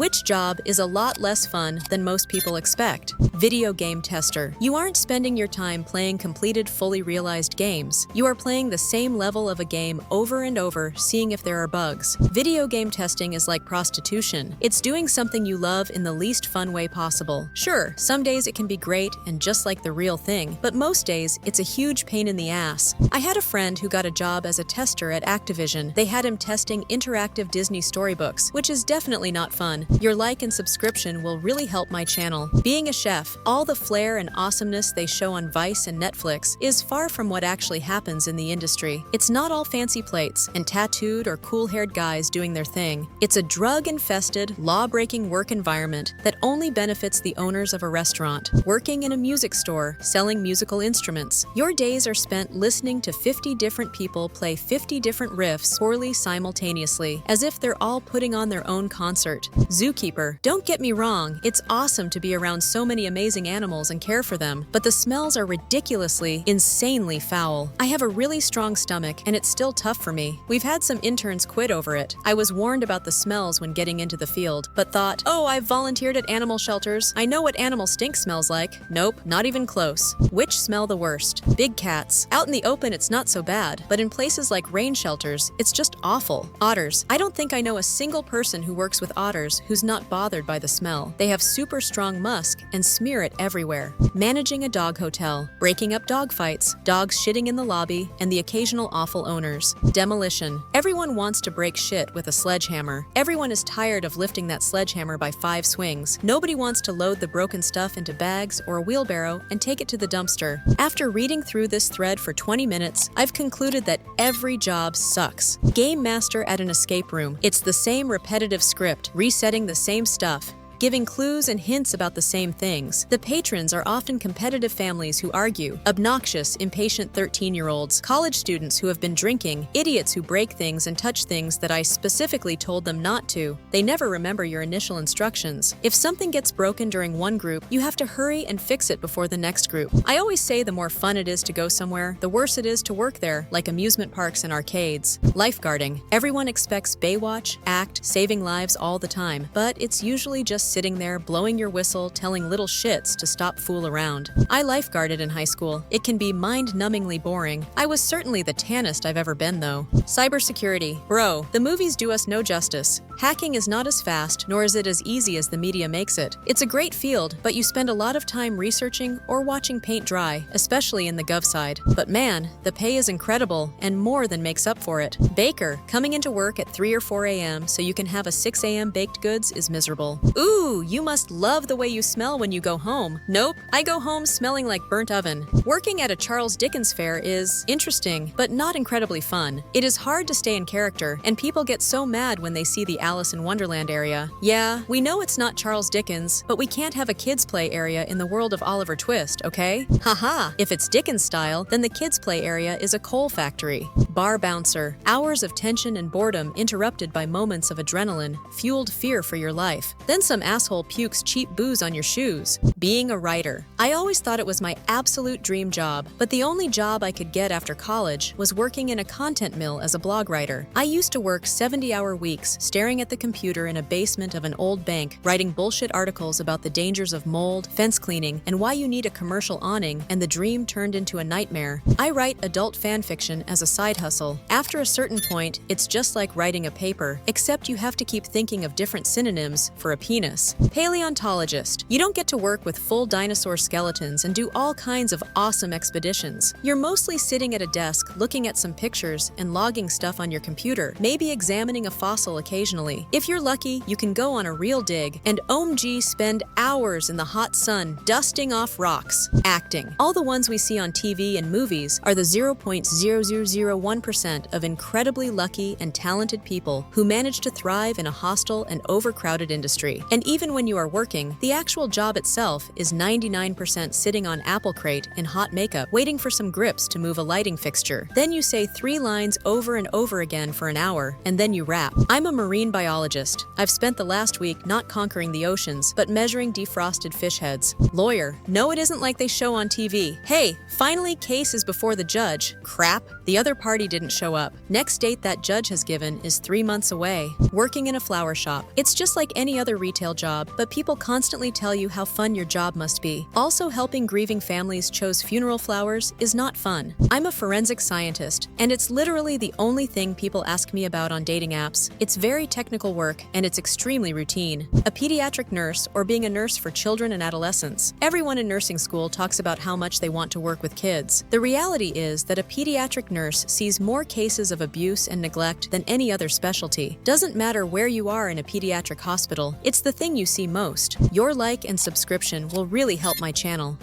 Which job is a lot less fun than most people expect? Video game tester. You aren't spending your time playing completed, fully realized games. You are playing the same level of a game over and over, seeing if there are bugs. Video game testing is like prostitution. It's doing something you love in the least fun way possible. Sure, some days it can be great and just like the real thing, but most days it's a huge pain in the ass. I had a friend who got a job as a tester at Activision. They had him testing interactive Disney storybooks, which is definitely not fun. Your like and subscription will really help my channel. Being a chef, all the flair and awesomeness they show on Vice and Netflix is far from what actually happens in the industry. It's not all fancy plates and tattooed or cool-haired guys doing their thing. It's a drug-infested, law-breaking work environment that only benefits the owners of a restaurant, working in a music store, selling musical instruments. Your days are spent listening to 50 different people play 50 different riffs poorly simultaneously, as if they're all putting on their own concert. Zookeeper. Don't get me wrong, it's awesome to be around so many amazing animals and care for them, but the smells are ridiculously, insanely foul. I have a really strong stomach, and it's still tough for me. We've had some interns quit over it. I was warned about the smells when getting into the field, but thought, oh, I've volunteered at animal shelters. I know what animal stink smells like. Nope, not even close. Which smell the worst? Big cats. Out in the open, it's not so bad, but in places like rain shelters, it's just awful. Otters. I don't think I know a single person who works with otters who's not bothered by the smell. They have super strong musk and smear it everywhere. Managing a dog hotel. Breaking up dog fights. Dogs shitting in the lobby, and the occasional awful owners. Demolition. Everyone wants to break shit with a sledgehammer. Everyone is tired of lifting that sledgehammer by 5 swings. Nobody wants to load the broken stuff into bags or a wheelbarrow and take it to the dumpster. After reading through this thread for 20 minutes, I've concluded that every job sucks. Game master at an escape room. It's the same repetitive script, resetting the same stuff, giving clues and hints about the same things. The patrons are often competitive families who argue, obnoxious, impatient 13-year-olds, college students who have been drinking, idiots who break things and touch things that I specifically told them not to. They never remember your initial instructions. If something gets broken during one group, you have to hurry and fix it before the next group. I always say the more fun it is to go somewhere, the worse it is to work there, like amusement parks and arcades. Lifeguarding. Everyone expects Baywatch, act, saving lives all the time, but it's usually just sitting there, blowing your whistle, telling little shits to stop fool around. I lifeguarded in high school. It can be mind-numbingly boring. I was certainly the tannest I've ever been, though. Cybersecurity. Bro, the movies do us no justice. Hacking is not as fast, nor is it as easy as the media makes it. It's a great field, but you spend a lot of time researching or watching paint dry, especially in the gov side. But man, the pay is incredible, and more than makes up for it. Baker. Coming into work at 3 or 4 a.m. so you can have a 6 a.m. baked goods is miserable. Ooh, you must love the way you smell when you go home. Nope, I go home smelling like burnt oven. Working at a Charles Dickens fair is interesting, but not incredibly fun. It is hard to stay in character, and people get so mad when they see the Alice in Wonderland area. Yeah, we know it's not Charles Dickens, but we can't have a kids' play area in the world of Oliver Twist, okay? Haha, if it's Dickens style, then the kids' play area is a coal factory. Bar bouncer. Hours of tension and boredom interrupted by moments of adrenaline, fueled fear for your life. Then some asshole pukes cheap booze on your shoes. Being a writer. I always thought it was my absolute dream job, but the only job I could get after college was working in a content mill as a blog writer. I used to work 70-hour weeks, staring at the computer in a basement of an old bank, writing bullshit articles about the dangers of mold, fence cleaning, and why you need a commercial awning, and the dream turned into a nightmare. I write adult fan fiction as a side hustle. After a certain point, it's just like writing a paper, except you have to keep thinking of different synonyms for a penis. Paleontologist. You don't get to work with full dinosaur skeletons and do all kinds of awesome expeditions. You're mostly sitting at a desk looking at some pictures and logging stuff on your computer, maybe examining a fossil occasionally. If you're lucky, you can go on a real dig and OMG spend hours in the hot sun dusting off rocks. Acting. All the ones we see on TV and movies are the 0.0001% of incredibly lucky and talented people who manage to thrive in a hostile and overcrowded industry. And even when you are working, the actual job itself is 99% sitting on apple crate in hot makeup, waiting for some grips to move a lighting fixture. Then you say 3 lines over and over again for an hour, and then you wrap. I'm a marine biologist. I've spent the last week not conquering the oceans, but measuring defrosted fish heads. Lawyer. No, it isn't like they show on TV. Hey, finally case is before the judge. Crap. The other party didn't show up. Next date that judge has given is 3 months away. Working in a flower shop. It's just like any other retail job, but people constantly tell you how fun your job must be. Also, helping grieving families choose funeral flowers is not fun. I'm a forensic scientist, and it's literally the only thing people ask me about on dating apps. It's very technical work, and it's extremely routine. A pediatric nurse or being a nurse for children and adolescents. Everyone in nursing school talks about how much they want to work with kids. The reality is that a pediatric nurse sees more cases of abuse and neglect than any other specialty. Doesn't matter where you are in a pediatric hospital, it's the thing you see most. Your like and subscription will really help my channel.